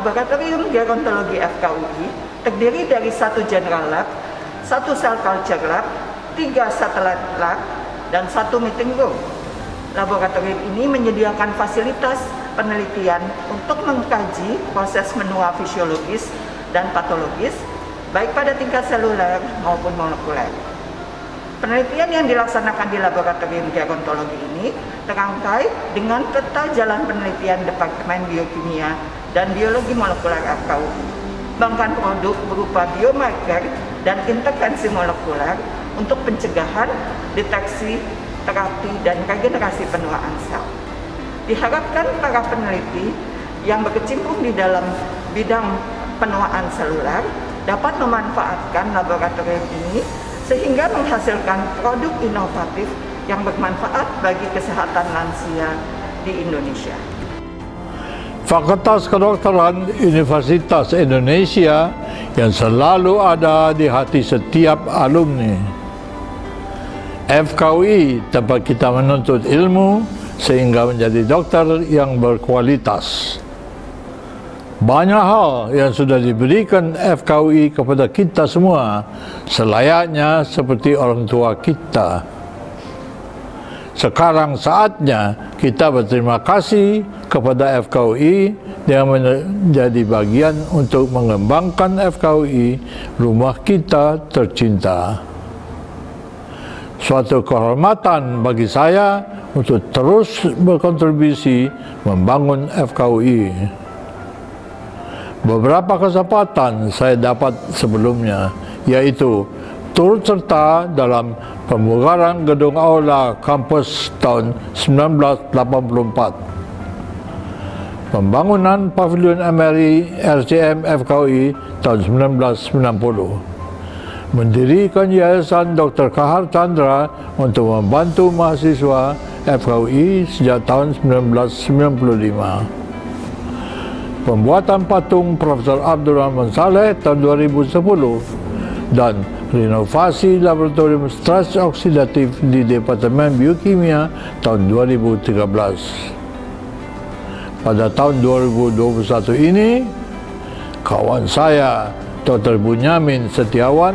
Laboratorium Gerontologi FKUI terdiri dari 1 General Lab, 1 Cell Culture Lab, 3 Satellite Lab, dan 1 Meeting Room. Laboratorium ini menyediakan fasilitas penelitian untuk mengkaji proses menua fisiologis dan patologis, baik pada tingkat seluler maupun molekuler. Penelitian yang dilaksanakan di Laboratorium Gerontologi ini terangkai dengan peta jalan penelitian Departemen Biokimia dan Biologi Molekuler FKUI. Mengembangkan produk berupa biomarker dan intervensi molekuler untuk pencegahan, deteksi, terapi, dan regenerasi penuaan sel. Diharapkan para peneliti yang berkecimpung di dalam bidang penuaan seluler dapat memanfaatkan laboratorium ini sehingga menghasilkan produk inovatif yang bermanfaat bagi kesehatan lansia di Indonesia. Fakultas Kedokteran Universitas Indonesia yang selalu ada di hati setiap alumni. FKUI tempat kita menuntut ilmu sehingga menjadi dokter yang berkualitas. Banyak hal yang sudah diberikan FKUI kepada kita semua, selayaknya seperti orang tua kita. Sekarang saatnya kita berterima kasih kepada FKUI yang menjadi bagian untuk mengembangkan FKUI, rumah kita tercinta. Suatu kehormatan bagi saya untuk terus berkontribusi membangun FKUI. Beberapa kesempatan saya dapat sebelumnya, yaitu turut serta dalam pembukaran gedung aula kampus tahun 1984, pembangunan Pavilion MRI RCM FKUI tahun 1990, mendirikan Yayasan Dr. Kahar Chandra untuk membantu mahasiswa FKUI sejak tahun 1995, pembuatan patung Profesor Abdul Rahman Saleh tahun 2010, dan renovasi laboratorium stres oksidatif di Departemen Biokimia tahun 2013. Pada tahun 2021 ini, kawan saya Dr. Bunyamin Setiawan,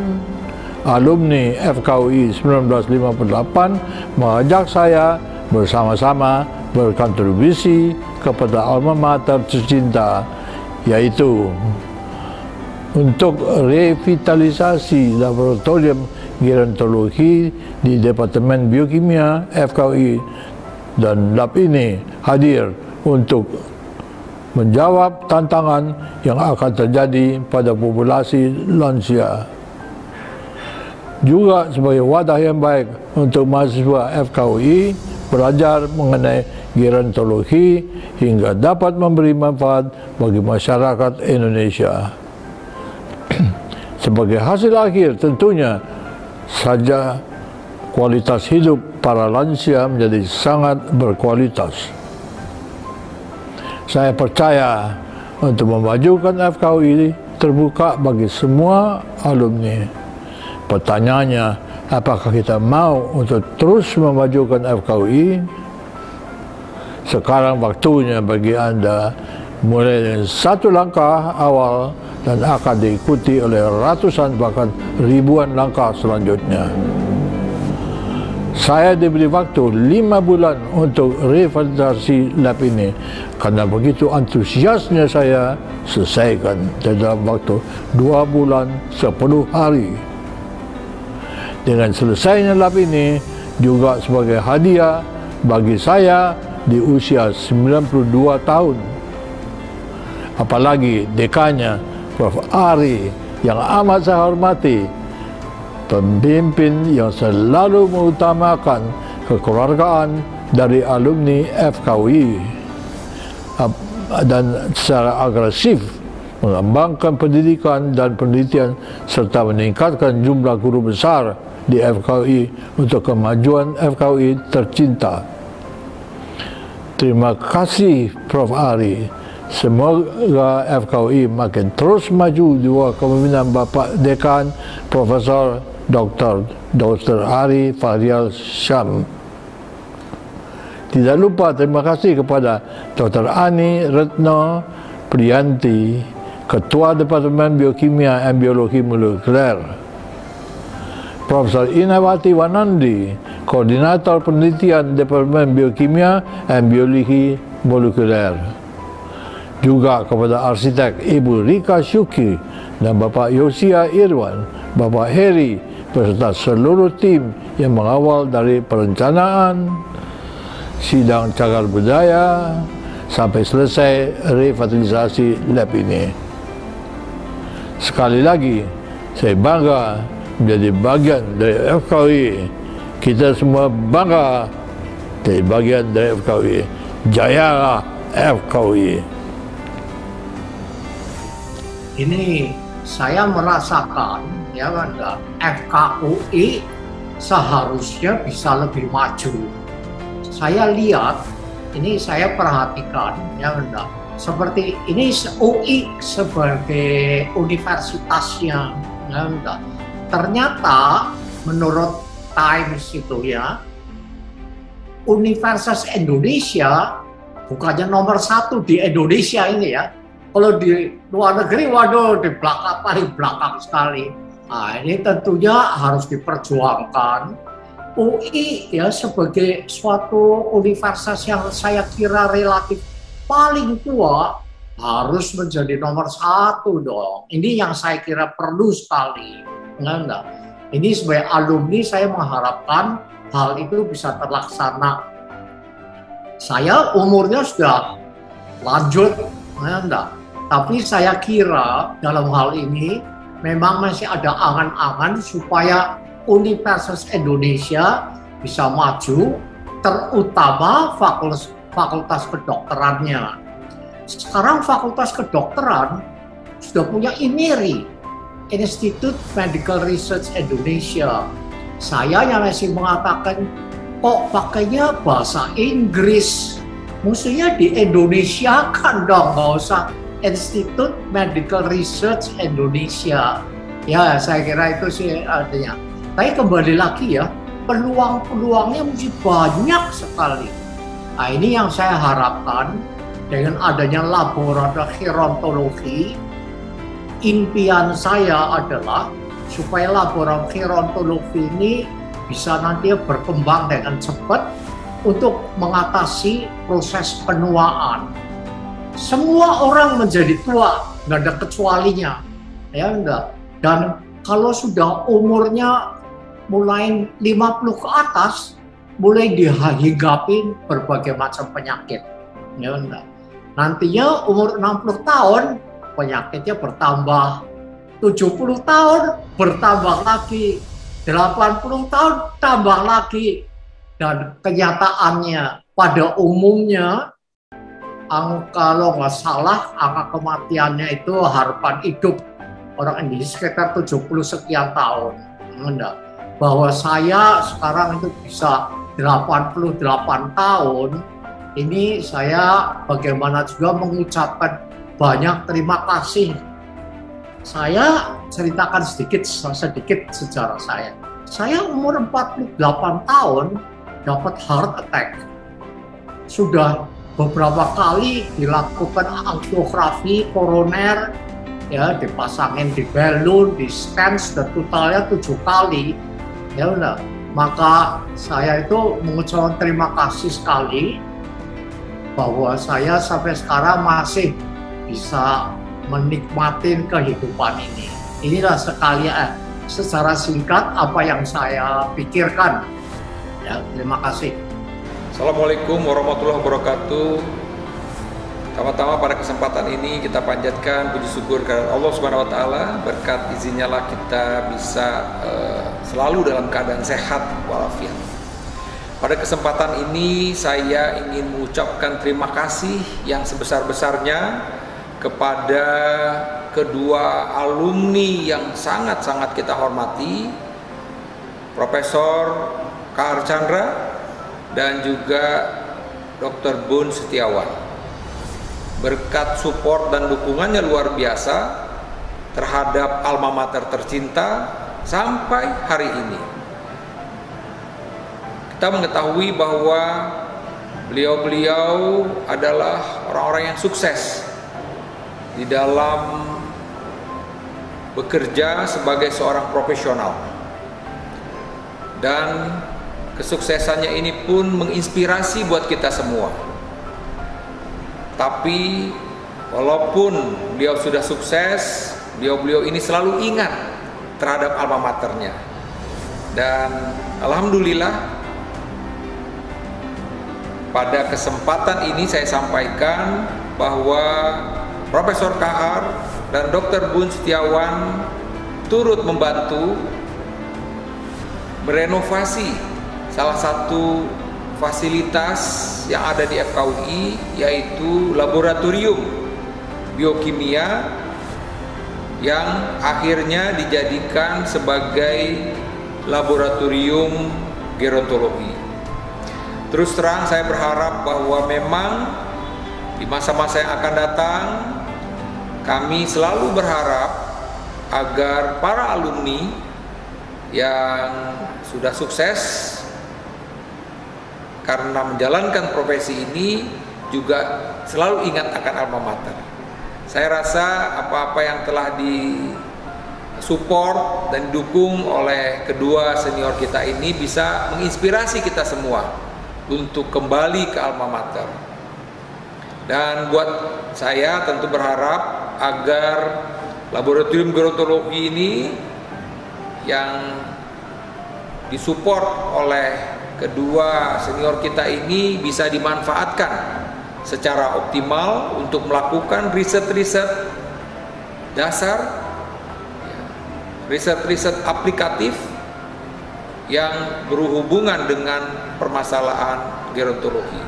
alumni FKUI 1958, mengajak saya bersama-sama berkontribusi kepada alma mater tercinta, yaitu untuk revitalisasi laboratorium gerontologi di Departemen Biokimia FKUI, dan lab ini hadir untuk menjawab tantangan yang akan terjadi pada populasi lansia. Juga sebagai wadah yang baik untuk mahasiswa FKUI belajar mengenai gerontologi hingga dapat memberi manfaat bagi masyarakat Indonesia. Sebagai hasil akhir tentunya saja kualitas hidup para lansia menjadi sangat berkualitas. Saya percaya untuk memajukan FKUI terbuka bagi semua alumni. Pertanyaannya, apakah kita mau untuk terus memajukan FKUI? Sekarang waktunya bagi Anda mulai dari satu langkah awal dan akan diikuti oleh ratusan bahkan ribuan langkah selanjutnya. Saya diberi waktu 5 bulan untuk revitalisasi lab ini. Karena begitu antusiasnya saya selesaikan dalam waktu 2 bulan 10 hari. Dengan selesainya lab ini juga sebagai hadiah bagi saya di usia 92 tahun. Apalagi dekannya Prof. Ari yang amat saya hormati, pemimpin yang selalu mengutamakan kekeluargaan dari alumni FKUI dan secara agresif mengembangkan pendidikan dan penelitian serta meningkatkan jumlah guru besar di FKUI untuk kemajuan FKUI tercinta. Terima kasih Prof. Ari. Semoga FKUI makin terus maju di bawah kepemimpinan Bapak Dekan Profesor Dr. Ari Fahrial Syam. Tidak lupa terima kasih kepada Dr. Ani Retno, Prianti, Ketua Departemen Biokimia dan Biologi Molekuler, Profesor Inawati Wanandi, Koordinator Penelitian Departemen Biokimia dan Biologi Molekuler. Juga kepada arsitek Ibu Rika Syuki dan Bapak Yosia Irwan, Bapak Heri, beserta seluruh tim yang mengawal dari perencanaan, sidang cagar budaya, sampai selesai revitalisasi lab ini. Sekali lagi, saya bangga menjadi bagian dari FKUI. Kita semua bangga jadi bagian dari FKUI. Jayalah FKUI. Ini saya merasakan ya kan, FKUI seharusnya bisa lebih maju. Saya lihat, ini saya perhatikan ya kan, seperti ini UI sebagai universitasnya ya kan. Ternyata menurut Times itu ya, Universitas Indonesia bukannya nomor 1 di Indonesia ini ya. Kalau di luar negeri, waduh, di belakang, paling belakang sekali. Nah, ini tentunya harus diperjuangkan. UI ya sebagai suatu universitas yang saya kira relatif paling tua harus menjadi nomor 1 dong. Ini yang saya kira perlu sekali. Enggak. Ini sebagai alumni saya mengharapkan hal itu bisa terlaksana. Saya umurnya sudah lanjut, enggak. Tapi saya kira dalam hal ini memang masih ada angan-angan supaya Universitas Indonesia bisa maju, terutama fakultas kedokterannya. Sekarang fakultas kedokteran sudah punya IMIRI, Institute Medical Research Indonesia. Saya yang masih mengatakan, kok pakainya bahasa Inggris? Mestinya di Indonesia kan dong, nggak usah Institute Medical Research Indonesia. Ya, saya kira itu sih artinya. Tapi kembali lagi ya, peluang-peluangnya mesti banyak sekali. Nah, ini yang saya harapkan dengan adanya laboratorium gerontologi. Impian saya adalah supaya laboratorium gerontologi ini bisa nanti berkembang dengan cepat untuk mengatasi proses penuaan. Semua orang menjadi tua, nggak ada kecualinya, ya enggak. Dan kalau sudah umurnya mulai 50 ke atas, mulai dihinggapi berbagai macam penyakit, ya enggak. Nantinya umur 60 tahun, penyakitnya bertambah, 70 tahun bertambah lagi, 80 tahun tambah lagi. Dan kenyataannya pada umumnya, kalau nggak salah, angka kematiannya itu harapan hidup orang Indonesia sekitar 70 sekian tahun. Bahwa saya sekarang itu bisa 88 tahun, ini saya bagaimana juga mengucapkan banyak terima kasih. Saya ceritakan sedikit sejarah saya. Saya umur 48 tahun dapat heart attack. Sudah beberapa kali dilakukan angiografi koroner, ya dipasangin di balon, di stent, dan totalnya 7 kali. Ya udah, maka saya itu mengucapkan terima kasih sekali bahwa saya sampai sekarang masih bisa menikmati kehidupan ini. Inilah secara singkat apa yang saya pikirkan. Ya, terima kasih. Assalamualaikum warahmatullahi wabarakatuh. Pertama-tama pada kesempatan ini kita panjatkan puji syukur kepada Allah Subhanahu wa taala, berkat izinnya lah kita bisa selalu dalam keadaan sehat walafiat. Pada kesempatan ini saya ingin mengucapkan terima kasih yang sebesar-besarnya kepada kedua alumni yang sangat-sangat kita hormati, Profesor K. Archandra dan juga Dr. Bun Setiawan. Berkat support dan dukungannya luar biasa terhadap alma mater tercinta sampai hari ini. Kita mengetahui bahwa beliau-beliau adalah orang-orang yang sukses di dalam bekerja sebagai seorang profesional. Dan kesuksesannya ini pun menginspirasi buat kita semua. Tapi walaupun beliau sudah sukses, beliau ini selalu ingat terhadap alma maternya. Dan alhamdulillah pada kesempatan ini saya sampaikan bahwa Profesor Kahar dan Dr. Bun Setiawan turut membantu merenovasi salah satu fasilitas yang ada di FKUI, yaitu laboratorium biokimia yang akhirnya dijadikan sebagai laboratorium gerontologi. Terus terang saya berharap bahwa memang di masa-masa yang akan datang kami selalu berharap agar para alumni yang sudah sukses karena menjalankan profesi ini juga selalu ingat akan alma mater. Saya rasa apa-apa yang telah disupport dan didukung oleh kedua senior kita ini bisa menginspirasi kita semua untuk kembali ke alma mater. Dan buat saya tentu berharap agar laboratorium gerontologi ini yang disupport oleh kedua senior kita ini bisa dimanfaatkan secara optimal untuk melakukan riset-riset dasar, riset-riset aplikatif yang berhubungan dengan permasalahan gerontologi.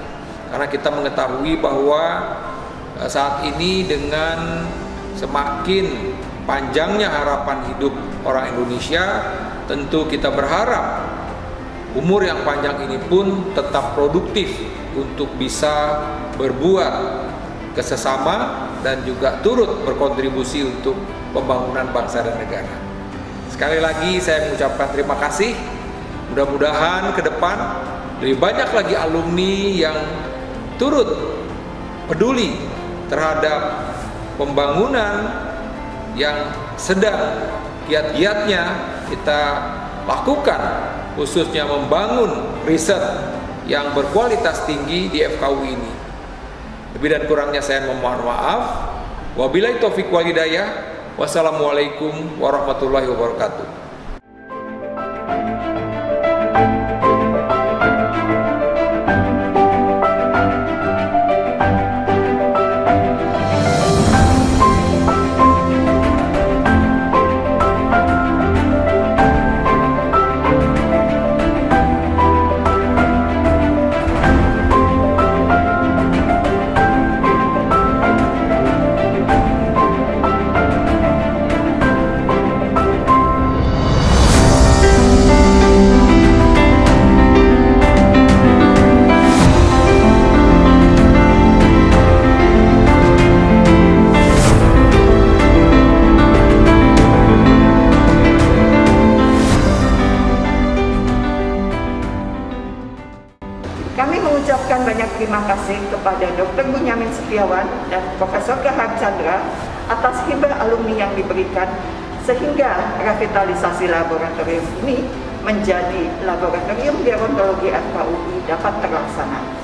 Karena kita mengetahui bahwa saat ini dengan semakin panjangnya harapan hidup orang Indonesia, tentu kita berharap umur yang panjang ini pun tetap produktif untuk bisa berbuat ke sesama dan juga turut berkontribusi untuk pembangunan bangsa dan negara. Sekali lagi saya mengucapkan terima kasih. Mudah-mudahan ke depan lebih banyak lagi alumni yang turut peduli terhadap pembangunan yang sedang giat-giatnya kita lakukan, khususnya membangun riset yang berkualitas tinggi di FKUI ini. Lebih dan kurangnya saya memohon maaf. Wabillahi taufik wal hidayah. Wassalamualaikum warahmatullahi wabarakatuh. Kami mengucapkan banyak terima kasih kepada Dr. Bunyamin Setiawan dan Profesor Kahar Chandra atas hibah alumni yang diberikan sehingga revitalisasi laboratorium ini menjadi laboratorium gerontologi FKUI dapat terlaksana.